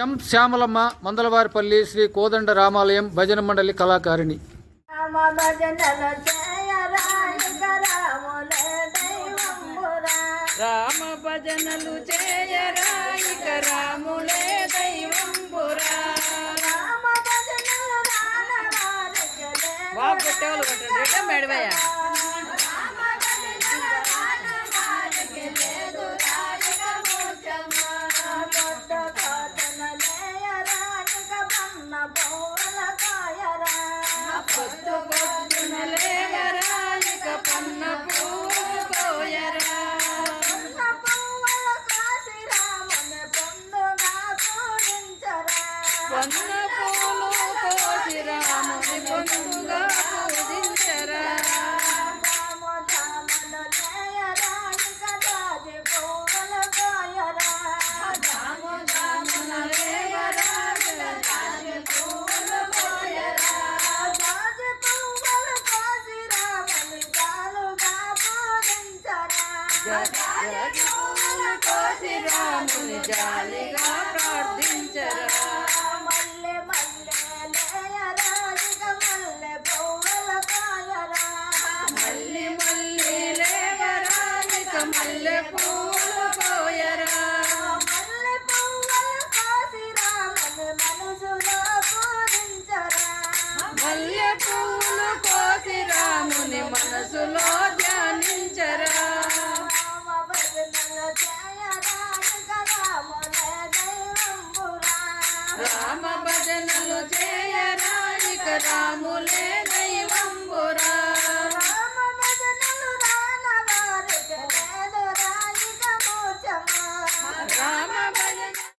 ఎం శ్యామలమ్మ, మందలవారిపల్లి శ్రీ కోదండ రామాలయం భజన మండలి కళాకారిణి. రామ భజనలు చేయరా ఇక రాములే దైవంబురా. బాగా కొట్టేవాళ్ళు కొట్టండి మేడవయ్య. పొద్దు పొద్దున లేవరా ఇక పన్న పూలు కోయరా. పన్న పూలు కోసి రాముని పొందుగా పూజించరా. కోసి రాముని జాలిగా ప్రార్థించరా. మల్లె మల్లె లేవరా ఇక మల్లె పూలు కోయరా. మల్లె పూలు కోసి రాముని మనసులో ధ్యానించరా. రామ భజనలు చేయరా ఇక రాములే